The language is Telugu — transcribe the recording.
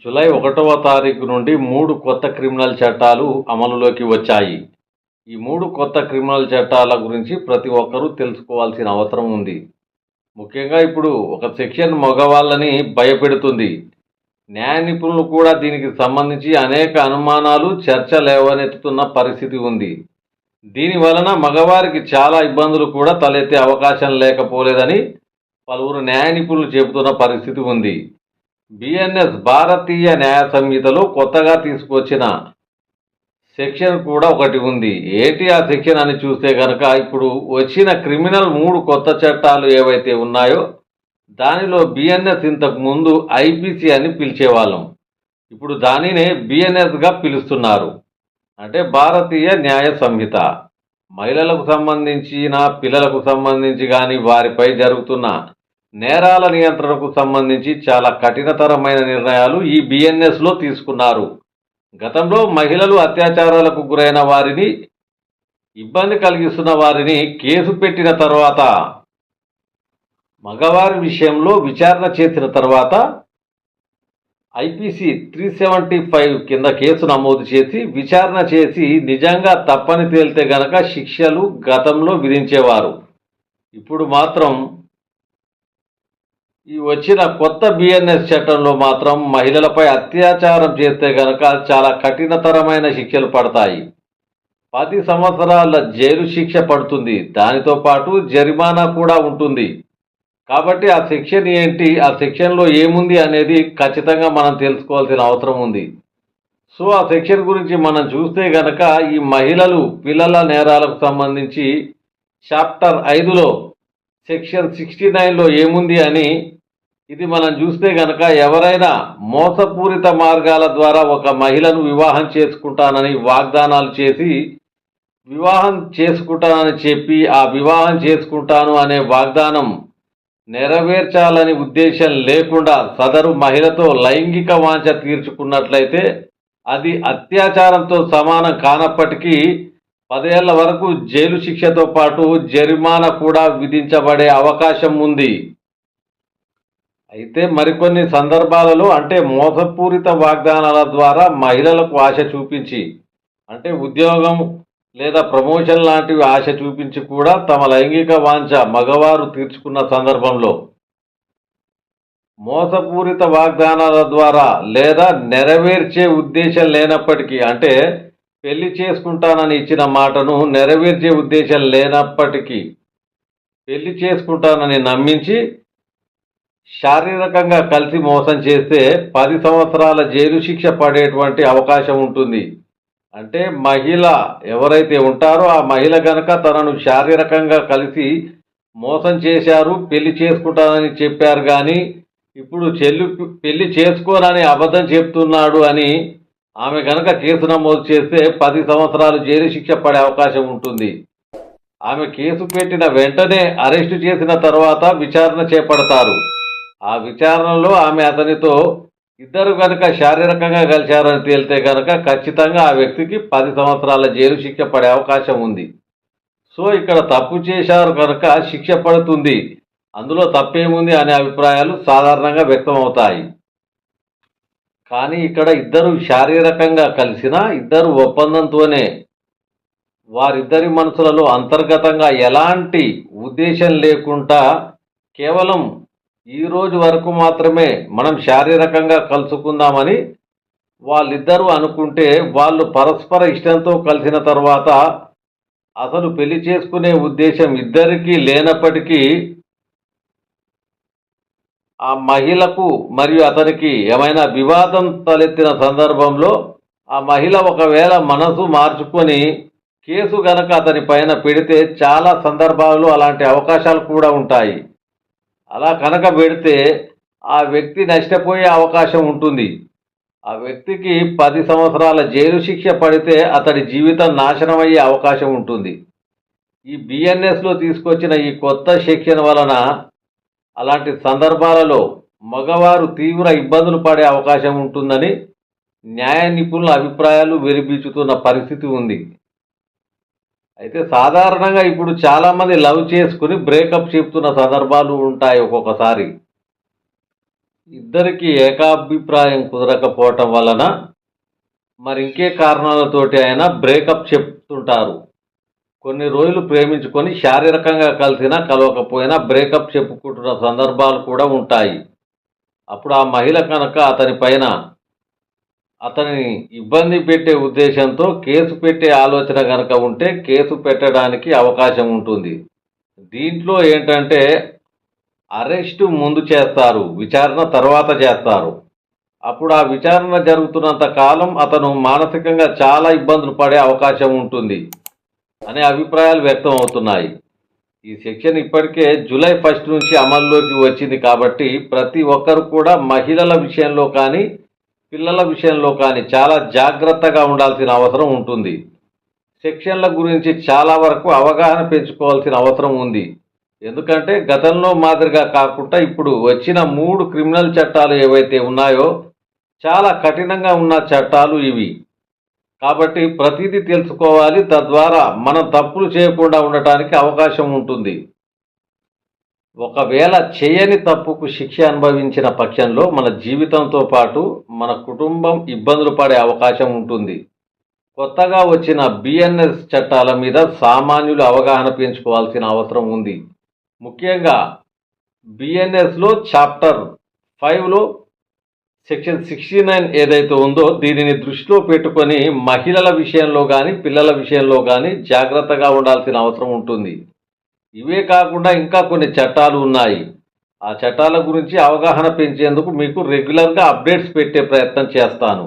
జూలై 1వ తారీఖు నుండి 3 కొత్త క్రిమినల్ చట్టాలు అమలులోకి వచ్చాయి. ఈ 3 కొత్త క్రిమినల్ చట్టాల గురించి ప్రతి ఒక్కరూ తెలుసుకోవాల్సిన అవసరం ఉంది. ముఖ్యంగా ఇప్పుడు ఒక సెక్షన్ మగవాళ్ళని భయపెడుతుంది. న్యాయ నిపుణులు కూడా దీనికి సంబంధించి అనేక అనుమానాలు, చర్చ లేవనెత్తుతున్న పరిస్థితి ఉంది. దీని వలన మగవారికి చాలా ఇబ్బందులు కూడా తలెత్తే అవకాశం లేకపోలేదని పలువురు న్యాయ నిపుణులు చెబుతున్న పరిస్థితి ఉంది. బిఎన్ఎస్ భారతీయ న్యాయ సంహితలో కొత్తగా తీసుకొచ్చిన సెక్షన్ కూడా ఒకటి ఉంది. ఏంటి ఆ సెక్షన్ అని చూస్తే కనుక ఇప్పుడు వచ్చిన క్రిమినల్ 3 కొత్త చట్టాలు ఏవైతే ఉన్నాయో దానిలో బిఎన్ఎస్ ఇంతకు ముందు ఐపీసీ అని పిలిచేవాళ్ళం. ఇప్పుడు దానినే బిఎన్ఎస్గా పిలుస్తున్నారు. అంటే భారతీయ న్యాయ సంహిత. మహిళలకు సంబంధించిన, పిల్లలకు సంబంధించి కానీ వారిపై జరుగుతున్న నేరాల నియంత్రణకు సంబంధించి చాలా కఠినతరమైన నిర్ణయాలు ఈ బిఎన్ఎస్లో తీసుకున్నారు. గతంలో మహిళలు అత్యాచారాలకు గురైన వారిని, ఇబ్బంది కలిగిస్తున్న వారిని కేసు పెట్టిన తర్వాత, మగవారి విషయంలో విచారణ చేసిన తర్వాత ఐపీసీ 375 కింద కేసు నమోదు చేసి విచారణ చేసి నిజంగా తప్పని తేలితే గనక శిక్షలు గతంలో విధించేవారు. ఇప్పుడు మాత్రం ఈ వచ్చిన కొత్త బిఎన్ఎస్ చట్టంలో మాత్రం మహిళలపై అత్యాచారం చేస్తే గనక చాలా కఠినతరమైన శిక్షలు పడతాయి. 10 సంవత్సరాల జైలు శిక్ష పడుతుంది. దానితో పాటు జరిమానా కూడా ఉంటుంది. కాబట్టి ఆ సెక్షన్ ఏంటి, ఆ సెక్షన్లో ఏముంది అనేది ఖచ్చితంగా మనం తెలుసుకోవాల్సిన అవసరం ఉంది. సో ఆ సెక్షన్ గురించి మనం చూస్తే గనక ఈ మహిళలు, పిల్లల నేరాలకు సంబంధించి చాప్టర్ 5లో సెక్షన్ 69లో ఏముంది అని ఇది మనం చూస్తే గనక ఎవరైనా మోసపూరిత మార్గాల ద్వారా ఒక మహిళను వివాహం చేసుకుంటానని వాగ్దానాలు చేసి, వివాహం చేసుకుంటానని చెప్పి ఆ వివాహం చేసుకుంటాను అనే వాగ్దానం నెరవేర్చాలని ఉద్దేశం లేకుండా సదరు మహిళతో లైంగిక వాంఛ తీర్చుకున్నట్లయితే అది అత్యాచారంతో సమానం కానప్పటికీ 10 ఏళ్ల వరకు జైలు శిక్షతో పాటు జరిమానా కూడా విధించబడే అవకాశం ఉంది. అయితే మరికొన్ని సందర్భాలలో అంటే మోసపూరిత వాగ్దానాల ద్వారా మహిళలకు ఆశ చూపించి, అంటే ఉద్యోగం లేదా ప్రమోషన్ లాంటివి ఆశ చూపించి కూడా తమ లైంగిక వాంఛ మగవారు తీర్చుకున్న సందర్భంలో, మోసపూరిత వాగ్దానాల ద్వారా లేదా నెరవేర్చే ఉద్దేశం లేనప్పటికీ, అంటే పెళ్లి చేసుకుంటానని ఇచ్చిన మాటను నెరవేర్చే ఉద్దేశం లేనప్పటికీ పెళ్లి చేసుకుంటానని నమ్మించి శారీరకంగా కలిసి మోసం చేస్తే 10 సంవత్సరాల జైలు శిక్ష పడేటువంటి అవకాశం ఉంటుంది. అంటే మహిళ ఎవరైతే ఉంటారో ఆ మహిళ గనక తనను శారీరకంగా కలిసి మోసం చేశారు, పెళ్లి చేసుకుంటానని చెప్పారు, కానీ ఇప్పుడు పెళ్లి చేసుకోనని అబద్ధం చెప్తున్నాడు అని ఆమె గనక కేసు నమోదు చేస్తే 10 సంవత్సరాలు జైలు శిక్ష పడే అవకాశం ఉంటుంది. ఆమె కేసు పెట్టిన వెంటనే అరెస్టు చేసిన తర్వాత విచారణ చేపడతారు. ఆ విచారణలో ఆమె అతనితో ఇద్దరు కనుక శారీరకంగా కలిశారని తేలితే కనుక ఖచ్చితంగా ఆ వ్యక్తికి 10 సంవత్సరాల జైలు శిక్ష పడే అవకాశం ఉంది. సో ఇక్కడ తప్పు చేశారు కనుక శిక్ష పడుతుంది, అందులో తప్పేముంది అనే అభిప్రాయాలు సాధారణంగా వ్యక్తమవుతాయి. కానీ ఇక్కడ ఇద్దరు శారీరకంగా కలిసిన, ఇద్దరు ఒప్పందంతోనే, వారిద్దరి మనసులలో అంతర్గతంగా ఎలాంటి ఉద్దేశం లేకుండా కేవలం ఈ రోజు వరకు మాత్రమే మనం శారీరకంగా కలుసుకుందామని వాళ్ళిద్దరూ అనుకుంటే, వాళ్ళు పరస్పర ఇష్టంతో కలిసిన తర్వాత అసలు పెళ్లి చేసుకునే ఉద్దేశం ఇద్దరికీ లేనప్పటికీ ఆ మహిళకు మరియు అతనికి ఏమైనా వివాదం తలెత్తిన సందర్భంలో ఆ మహిళ ఒకవేళ మనసు మార్చుకొని కేసు గనక అతని పైన పెడితే చాలా సందర్భాల్లో అలాంటి అవకాశాలు కూడా ఉంటాయి. అలా కనుక పెడితే ఆ వ్యక్తి నష్టపోయే అవకాశం ఉంటుంది. ఆ వ్యక్తికి 10 సంవత్సరాల జైలు శిక్ష పడితే అతడి జీవితం నాశనం అయ్యే అవకాశం ఉంటుంది. ఈ బిఎన్ఎస్లో తీసుకొచ్చిన ఈ కొత్త సెక్షన్ వలన అలాంటి సందర్భాలలో మగవారు తీవ్ర ఇబ్బందులు పడే అవకాశం ఉంటుందని న్యాయ నిపుణుల అభిప్రాయాలు వెలిబిచ్చుతున్న పరిస్థితి ఉంది. అయితే సాధారణంగా ఇప్పుడు చాలామంది లవ్ చేసుకుని బ్రేకప్ చెప్తున్న సందర్భాలు ఉంటాయి ఒక్కొక్కసారి. ఇద్దరికి ఏకాభిప్రాయం కుదరకపోవటం వలన మరి ఇంకే కారణాలతోటి అయినా బ్రేకప్ చెప్తుంటారు. కొన్ని రోజులు ప్రేమించుకొని శారీరకంగా కలిసినా కలవకపోయినా బ్రేకప్ చెప్పుకుంటున్న సందర్భాలు కూడా ఉంటాయి. అప్పుడు ఆ మహిళ కనుక అతనిని ఇబ్బంది పెట్టే ఉద్దేశంతో కేసు పెట్టే ఆలోచన కనుక ఉంటే కేసు పెట్టడానికి అవకాశం ఉంటుంది. దీంట్లో ఏంటంటే అరెస్టు ముందు చేస్తారు, విచారణ తర్వాత చేస్తారు. అప్పుడు ఆ విచారణ జరుగుతున్నంత కాలం అతను మానసికంగా చాలా ఇబ్బందులు పడే అవకాశం ఉంటుంది అనే అభిప్రాయాలు వ్యక్తం అవుతున్నాయి. ఈ సెక్షన్ ఇప్పటికే జూలై 1 నుంచి అమల్లోకి వచ్చింది కాబట్టి ప్రతి ఒక్కరు కూడా మహిళల విషయంలో కానీ పిల్లల విషయంలో కానీ చాలా జాగ్రత్తగా ఉండాల్సిన అవసరం ఉంటుంది. సెక్షన్ల గురించి చాలా వరకు అవగాహన పెంచుకోవాల్సిన అవసరం ఉంది. ఎందుకంటే గతంలో మాదిరిగా కాకుండా ఇప్పుడు వచ్చిన 3 క్రిమినల్ చట్టాలు ఏవైతే ఉన్నాయో చాలా కఠినంగా ఉన్న చట్టాలు ఇవి. కాబట్టి ప్రతిదీ తెలుసుకోవాలి. తద్వారా మనం తప్పులు చేయకుండా ఉండటానికి అవకాశం ఉంటుంది. ఒకవేళ చేయని తప్పుకు శిక్ష అనుభవించిన పక్షంలో మన జీవితంతో పాటు మన కుటుంబం ఇబ్బందులు పడే అవకాశం ఉంటుంది. కొత్తగా వచ్చిన బిఎన్ఎస్ చట్టాల మీద సామాన్యులు అవగాహన పెంచుకోవాల్సిన అవసరం ఉంది. ముఖ్యంగా బిఎన్ఎస్లో చాప్టర్ 5లో సెక్షన్ 69 ఏదైతే ఉందో దీనిని దృష్టిలో పెట్టుకొని మహిళల విషయంలో కానీ పిల్లల విషయంలో కానీ జాగ్రత్తగా ఉండాల్సిన అవసరం ఉంటుంది. ఇవే కాకుండా ఇంకా కొన్ని చట్టాలు ఉన్నాయి. ఆ చట్టాల గురించి అవగాహన పెంచేందుకు మీకు రెగ్యులర్గా అప్డేట్స్ పెట్టే ప్రయత్నం చేస్తాను.